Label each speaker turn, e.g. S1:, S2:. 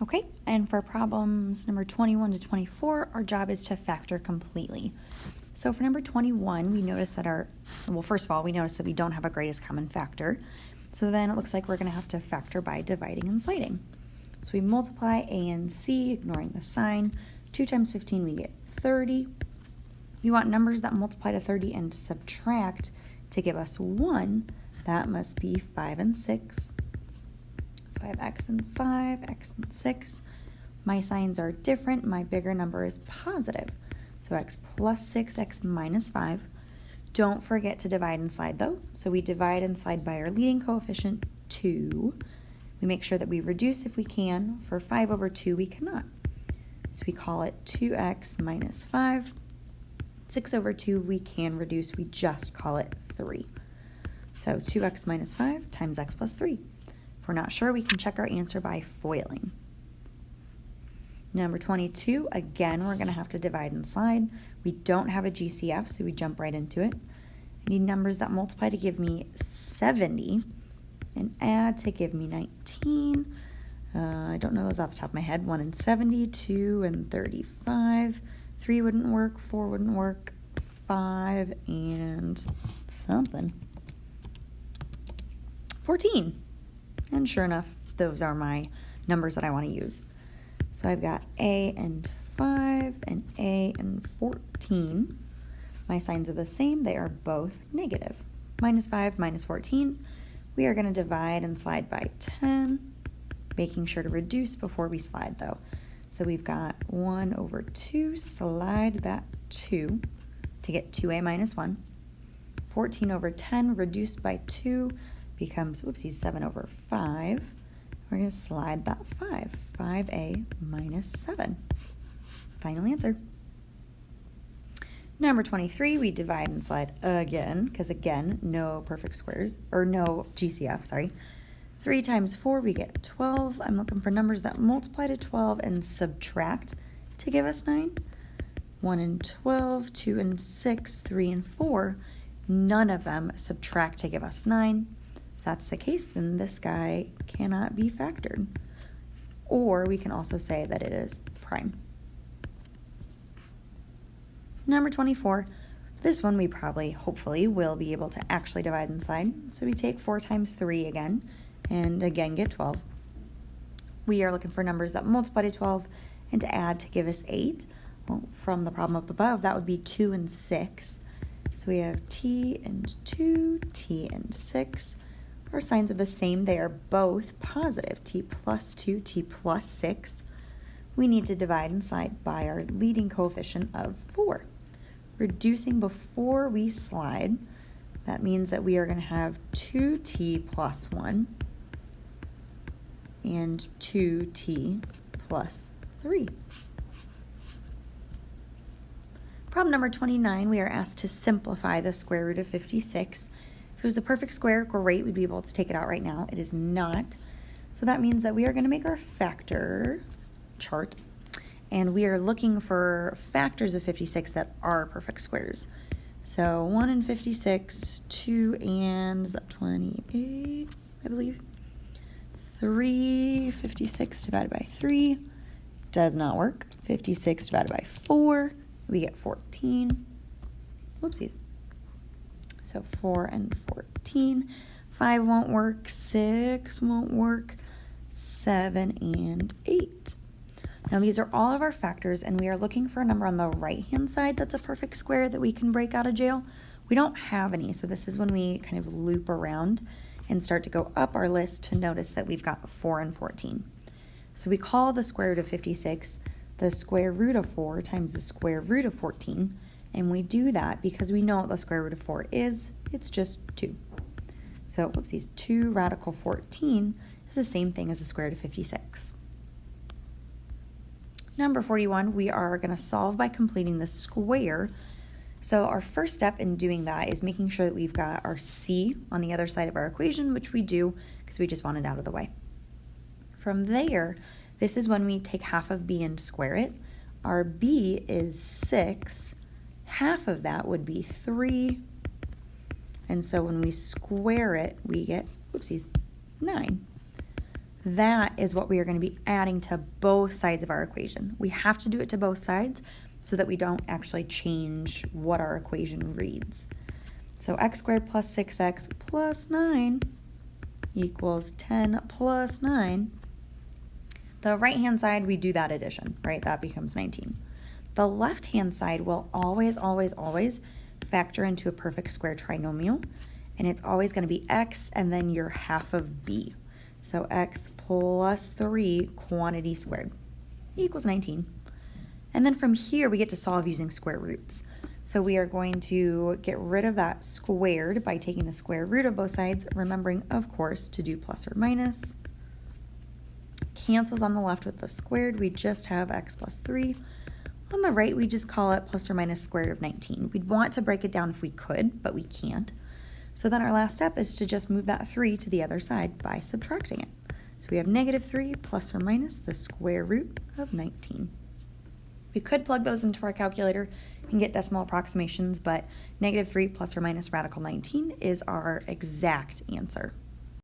S1: Okay, and for problems number 21 to 24, our job is to factor completely. So for number 21, we notice that first of all, we notice that we don't have a greatest common factor. So then it looks like we're going to have to factor by dividing and sliding. So we multiply A and C, ignoring the sign. 2 times 15, we get 30. We want numbers that multiply to 30 and subtract to give us 1. That must be 5 and 6. So I have x and 5, x and 6. My signs are different. My bigger number is positive. So x plus 6, x minus 5. Don't forget to divide and slide though. So we divide and slide by our leading coefficient, 2. We make sure that we reduce if we can. For 5 over 2, we cannot. So we call it 2x minus 5. 6 over 2, we can reduce. We just call it 3. So 2x minus 5 times x plus 3. If we're not sure, we can check our answer by FOILing. Number 22, again, we're going to have to divide and slide. We don't have a GCF, so we jump right into it. I need numbers that multiply to give me 70 and add to give me 19. I don't know those off the top of my head. 1 and 70, 2 and 35. 3 wouldn't work, 4 wouldn't work, 5 and something. 14. And sure enough, those are my numbers that I want to use. So I've got A and 5 and A and 14. My signs are the same. They are both negative. Minus 5, minus 14. We are going to divide and slide by 10, making sure to reduce before we slide though. So we've got 1 over 2, slide that 2 to get 2a minus 1. 14 over 10 reduced by 2 becomes, 7 over 5. We're going to slide that 5, 5a minus 7. Final answer. Number 23, we divide and slide again, because again, no perfect squares, or no GCF, sorry. 3 times 4, we get 12. I'm looking for numbers that multiply to 12 and subtract to give us 9. 1 and 12, 2 and 6, 3 and 4. None of them subtract to give us 9. If that's the case, then this guy cannot be factored. Or we can also say that it is prime. Number 24, this one we probably, hopefully, will be able to actually divide and slide. So we take 4 times 3 again, and again get 12. We are looking for numbers that multiply to 12 and to add to give us 8. Well, from the problem up above, that would be 2 and 6. So we have t and 2, t and 6. Our signs are the same. They are both positive, t plus 2, t plus 6. We need to divide and slide by our leading coefficient of 4. Reducing before we slide, that means that we are going to have 2t plus 1 and 2t plus 3. Problem number 29, we are asked to simplify the square root of 56. If it was a perfect square, great, we'd be able to take it out right now. It is not. So that means that we are going to make our factor chart, and we are looking for factors of 56 that are perfect squares. So 1 and 56, 2 and, is that 28, I believe? 3, 56 divided by 3, does not work. 56 divided by 4, we get 14. Whoopsies. So 4 and 14. 5 won't work, 6 won't work, 7 and 8. Now these are all of our factors, and we are looking for a number on the right-hand side that's a perfect square that we can break out of jail. We don't have any, so this is when we kind of loop around and start to go up our list to notice that we've got 4 and 14. So we call the square root of 56 the square root of 4 times the square root of 14, and we do that because we know what the square root of 4 is. It's just 2. So, 2 radical 14 is the same thing as the square root of 56. Number 41, we are going to solve by completing the square. So our first step in doing that is making sure that we've got our c on the other side of our equation, which we do because we just want it out of the way. From there, this is when we take half of b and square it. Our b is 6. Half of that would be 3. And so when we square it, we get, 9. that is what we are going to be adding to both sides of our equation. We have to do it to both sides so that we don't actually change what our equation reads. So x squared plus 6x plus 9 equals 10 plus 9. The right-hand side, we do that addition, right? That becomes 19. The left-hand side will always, always, always factor into a perfect square trinomial, and it's always going to be x and then your half of b. So x plus 3 quantity squared equals 19. And then from here, we get to solve using square roots. So we are going to get rid of that squared by taking the square root of both sides, remembering, of course, to do plus or minus. Cancels on the left with the squared. We just have x plus 3. On the right, we just call it plus or minus square root of 19. We'd want to break it down if we could, but we can't. So then our last step is to just move that 3 to the other side by subtracting it. So we have negative 3 plus or minus the square root of 19. We could plug those into our calculator and get decimal approximations, but negative 3 plus or minus radical 19 is our exact answer.